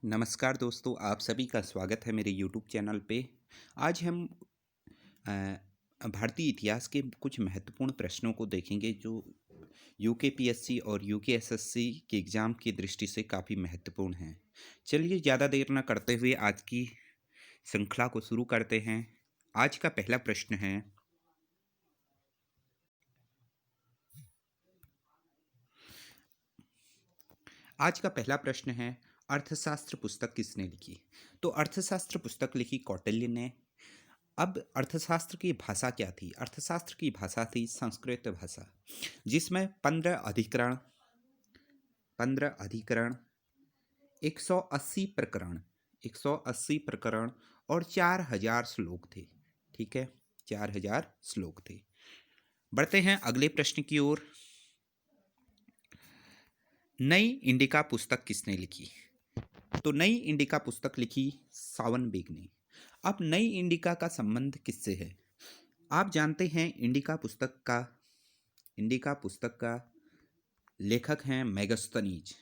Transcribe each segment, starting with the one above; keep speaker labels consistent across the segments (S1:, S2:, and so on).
S1: नमस्कार दोस्तों, आप सभी का स्वागत है मेरे यूट्यूब चैनल पे। आज हम भारतीय इतिहास के कुछ महत्वपूर्ण प्रश्नों को देखेंगे जो यूकेपीएससी और यूकेएसएससी के एग्ज़ाम की दृष्टि से काफ़ी महत्वपूर्ण हैं। चलिए ज़्यादा देर न करते हुए आज की श्रृंखला को शुरू करते हैं। आज का पहला प्रश्न है, अर्थशास्त्र पुस्तक किसने लिखी? तो अर्थशास्त्र पुस्तक लिखी कौटिल्य ने। अब अर्थशास्त्र की भाषा क्या थी? अर्थशास्त्र की भाषा थी संस्कृत भाषा, जिसमें 15 अधिकरण 180 प्रकरण 180 प्रकरण और 4000 श्लोक थे। ठीक है, 4000 श्लोक थे। बढ़ते हैं अगले प्रश्न की ओर। नई इंडिका पुस्तक किसने लिखी? तो नई इंडिका पुस्तक लिखी सावन बेग ने। अब नई इंडिका का संबंध किससे है? आप जानते हैं इंडिका पुस्तक का लेखक हैं मेगास्थनीज।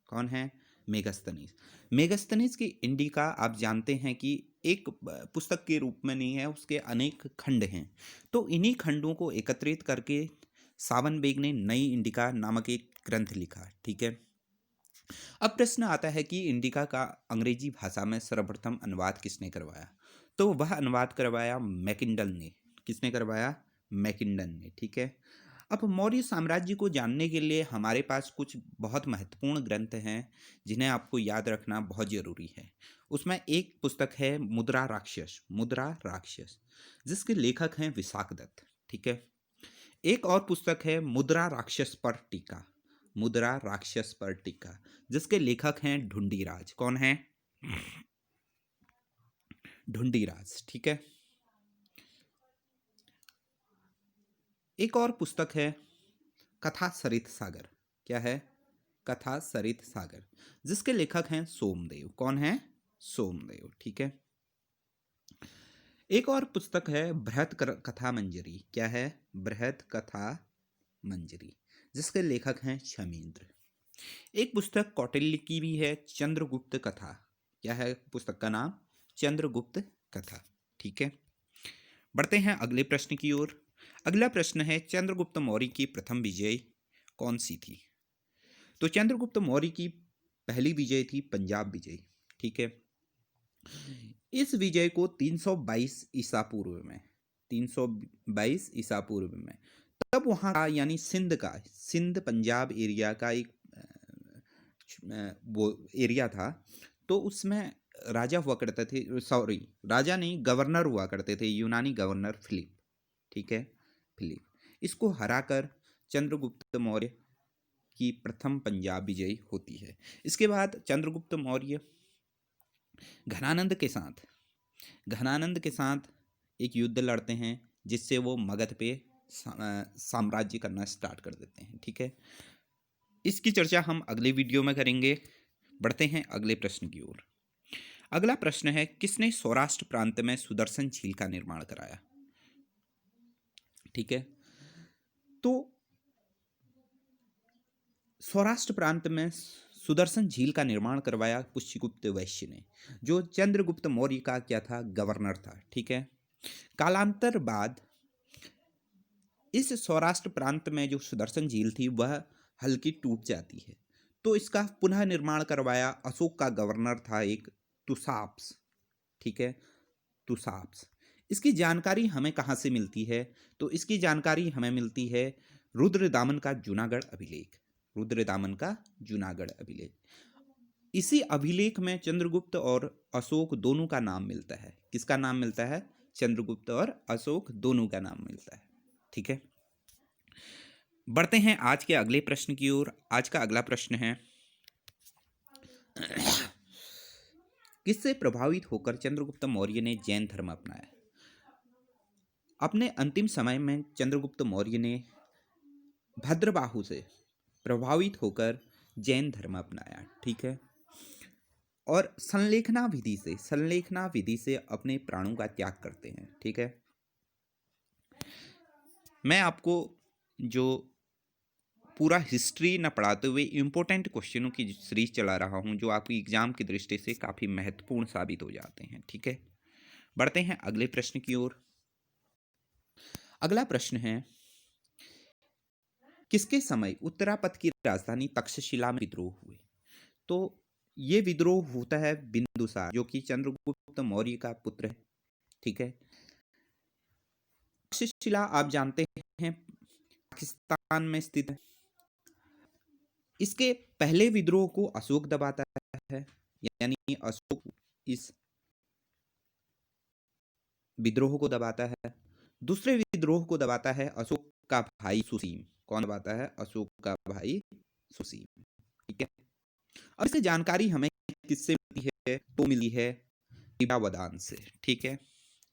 S1: कौन है? मेगास्थनीज। मेगास्थनीज की इंडिका आप जानते हैं कि एक पुस्तक के रूप में नहीं है, उसके अनेक खंड हैं। तो इन्हीं खंडों को एकत्रित करके सावन बेग ने नई इंडिका नामक एक ग्रंथ लिखा। ठीक है। अब प्रश्न आता है कि इंडिका का अंग्रेजी भाषा में सर्वप्रथम अनुवाद किसने करवाया? तो वह अनुवाद करवाया मैकिंडल ने। किसने करवाया? मैकिंडल ने। ठीक है। अब मौर्य साम्राज्य को जानने के लिए हमारे पास कुछ बहुत महत्वपूर्ण ग्रंथ हैं जिन्हें आपको याद रखना बहुत जरूरी है। उसमें एक पुस्तक है मुद्रा राक्षस, जिसके लेखक हैं विशाखदत्त। ठीक है। एक और पुस्तक है मुद्रा राक्षस पर टीका, जिसके लेखक हैं ढूंढीराज। कौन है? ढूंढीराज। ठीक है। एक और पुस्तक है कथा सरित सागर। क्या है? कथा सरित सागर, जिसके लेखक हैं सोमदेव। कौन है? सोमदेव। ठीक है। एक और पुस्तक है बृहत कथा मंजरी। क्या है? बृहत कथा मंजरी, जिसके लेखक हैं क्षमेंद्र। एक पुस्तक कौटिल्य की भी है, चंद्रगुप्त कथा। क्या है पुस्तक का नाम? चंद्रगुप्त कथा। ठीक है। बढ़ते हैं अगले प्रश्न की ओर। अगला प्रश्न है, चंद्रगुप्त मौर्य की प्रथम विजय कौन सी थी? तो चंद्रगुप्त मौर्य की पहली विजय थी पंजाब विजय। ठीक है। इस विजय को 322 ईसा पूर्व में तब वहां का यानी सिंध पंजाब एरिया का एक वो एरिया था। तो उसमें राजा हुआ करते थे, राजा नहीं, गवर्नर हुआ करते थे, यूनानी गवर्नर फिलिप। ठीक है, फिलिप। इसको हराकर चंद्रगुप्त मौर्य की प्रथम पंजाब विजय होती है। इसके बाद चंद्रगुप्त मौर्य घनानंद के साथ एक युद्ध लड़ते हैं, जिससे वो मगध पे साम्राज्य करना स्टार्ट कर देते हैं। ठीक है। इसकी चर्चा हम अगले वीडियो में करेंगे। बढ़ते हैं अगले प्रश्न की ओर। अगला प्रश्न है, किसने सौराष्ट्र प्रांत में सुदर्शन झील का निर्माण कराया? ठीक है। तो सौराष्ट्र प्रांत में सुदर्शन झील का निर्माण करवाया पुष्यगुप्त वैश्य ने, जो चंद्रगुप्त मौर्य का क्या था? गवर्नर था। ठीक है। कालांतर बाद इस सौराष्ट्र प्रांत में जो सुदर्शन झील थी वह हल्की टूट जाती है। तो इसका पुनः निर्माण करवाया अशोक का गवर्नर था एक, तुसाप्स। ठीक है, तुसाप्स। इसकी जानकारी हमें कहाँ से मिलती है? तो इसकी जानकारी हमें मिलती है रुद्रदामन का जूनागढ़ अभिलेख। इसी अभिलेख में चंद्रगुप्त और अशोक दोनों का नाम मिलता है। किसका नाम मिलता है? चंद्रगुप्त और अशोक दोनों का नाम मिलता है। ठीक है। बढ़ते हैं आज के अगले प्रश्न की ओर। आज का अगला प्रश्न है, किससे प्रभावित होकर चंद्रगुप्त मौर्य ने जैन धर्म अपनाया? अपने अंतिम समय में चंद्रगुप्त मौर्य ने भद्रबाहु से प्रभावित होकर जैन धर्म अपनाया। ठीक है। और संलेखना विधि से अपने प्राणों का त्याग करते हैं। ठीक है। मैं आपको जो पूरा हिस्ट्री न पढ़ाते हुए इम्पोर्टेंट क्वेश्चनों की सीरीज चला रहा हूं जो आपकी एग्जाम की दृष्टि से काफ़ी महत्वपूर्ण साबित हो जाते हैं। ठीक है, बढ़ते हैं अगले प्रश्न की ओर। अगला प्रश्न है, किसके समय उत्तरापद की राजधानी तक्षशिला में विद्रोह हुए? तो ये विद्रोह होता है बिंदुसार, जो कि चंद्रगुप्त मौर्य का पुत्र है। ठीक है, तक्षशिला आप जानते हैं पाकिस्तान में स्थित है। इसके पहले विद्रोह को अशोक दबाता है, यानी अशोक इस विद्रोह को दबाता है। दूसरे विद्रोह को दबाता है अशोक का भाई सुसीम। कौन दबाता है? अशोक का भाई सुसीम। ठीक है, अब इससे जानकारी हमें किससे मिली है? तो मिली है दिव्यावदान से। ठीक है,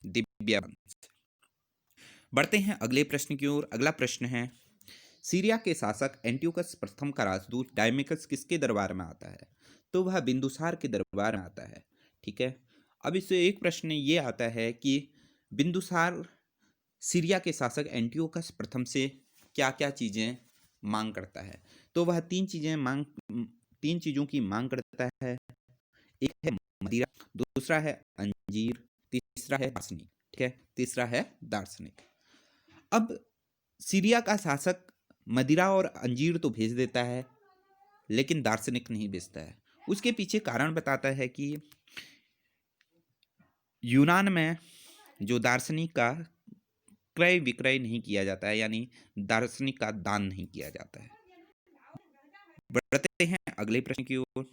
S1: दिव्यावदान से। बढ़ते हैं अगले प्रश्न की ओर। अगला प्रश्न है, सीरिया के शासक एंटियोकस प्रथम का राजदूत डायमेकस किसके दरबार में आता है? तो वह बिंदुसार के दरबार में आता है। ठीक है, अब इससे एक प्रश्न ये आता है कि बिंदुसार सीरिया के शासक एंटियोकस प्रथम से क्या क्या चीज़ें मांग करता है? तो वह तीन चीज़ों की मांग करता है। एक है मदिरा, दूसरा है अंजीर, तीसरा है दार्शनिक। ठीक है, तीसरा है दार्शनिक। अब सीरिया का शासक मदिरा और अंजीर तो भेज देता है, लेकिन दार्शनिक नहीं भेजता है। उसके पीछे कारण बताता है कि यूनान में जो दार्शनिक का क्रय विक्रय नहीं किया जाता है, यानी दार्शनिक का दान नहीं किया जाता है। बढ़ते हैं अगले प्रश्न की ओर।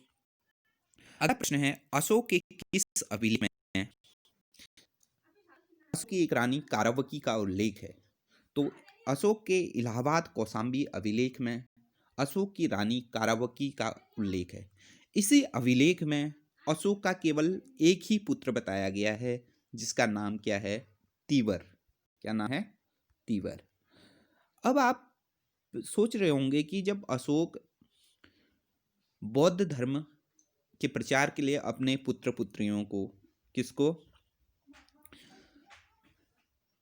S1: अगला प्रश्न है, अशोक के किस अभिलेख में अशोक की एक रानी कारावकी का उल्लेख है? तो अशोक के इलाहाबाद कौशाम्बी अभिलेख में अशोक की रानी कारावकी का उल्लेख है। इसी अभिलेख में अशोक का केवल एक ही पुत्र बताया गया है, जिसका नाम क्या है? तीवर। क्या नाम है? तीवर। अब आप सोच रहे होंगे कि जब अशोक बौद्ध धर्म के प्रचार के लिए अपने पुत्र पुत्रियों को, किसको?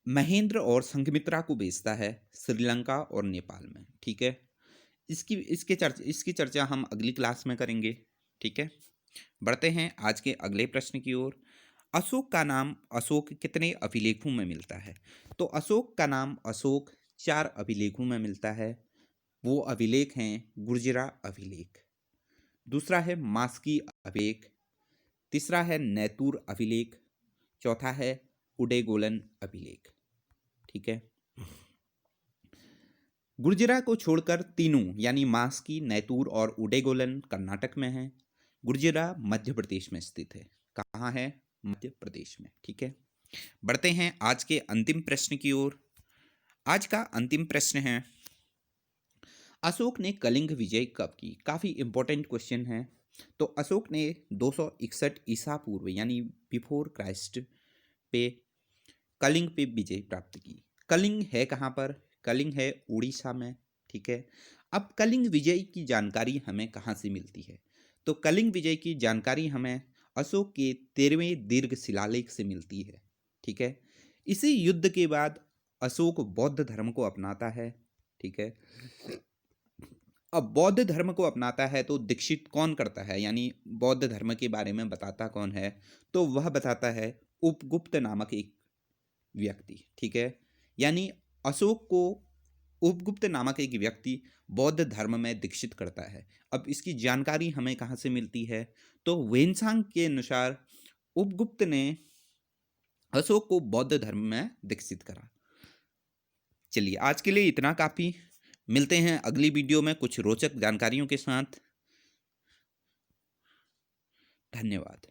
S1: महेंद्र और संघमित्रा को भेजता है श्रीलंका और नेपाल में। ठीक है, इसकी चर्चा हम अगली क्लास में करेंगे। ठीक है, बढ़ते हैं आज के अगले प्रश्न की ओर। अशोक का नाम अशोक कितने अभिलेखों में मिलता है? तो अशोक का नाम अशोक 4 अभिलेखों में मिलता है। वो अभिलेख हैं गुर्जरा अभिलेख, दूसरा है मास्की अभिलेख, तीसरा है नैतूर अभिलेख, चौथा है उडेगोलन अभिलेख। ठीक है, गुर्जरा को छोड़कर तीनों यानी मास्की, नैतूर और उडेगोलन कर्नाटक में है। गुर्जरा मध्य प्रदेश में स्थित है। कहाँ है? मध्य प्रदेश में। ठीक है, बढ़ते हैं आज के अंतिम प्रश्न की ओर। आज का अंतिम प्रश्न है, अशोक ने कलिंग विजय कब की? काफ़ी इंपॉर्टेंट क्वेश्चन है। तो अशोक ने 261 ईसा पूर्व यानी बिफोर क्राइस्ट पे कलिंग पे विजय प्राप्त की। कलिंग है कहाँ पर? कलिंग है उड़ीसा में। ठीक है, अब कलिंग विजय की जानकारी हमें कहाँ से मिलती है? तो कलिंग विजय की जानकारी हमें अशोक के 13वें दीर्घ शिलालेख से मिलती है। ठीक है, इसी युद्ध के बाद अशोक बौद्ध धर्म को अपनाता है। ठीक है, अब बौद्ध धर्म को अपनाता है तो दीक्षित कौन करता है, यानी बौद्ध धर्म के बारे में बताता कौन है? तो वह बताता है उपगुप्त नामक एक व्यक्ति। ठीक है, यानी अशोक को उपगुप्त नामक एक व्यक्ति बौद्ध धर्म में दीक्षित करता है। अब इसकी जानकारी हमें कहाँ से मिलती है? तो वेनसांग के अनुसार उपगुप्त ने अशोक को बौद्ध धर्म में दीक्षित करा। चलिए, आज के लिए इतना काफ़ी। मिलते हैं अगली वीडियो में कुछ रोचक जानकारियों के साथ। धन्यवाद।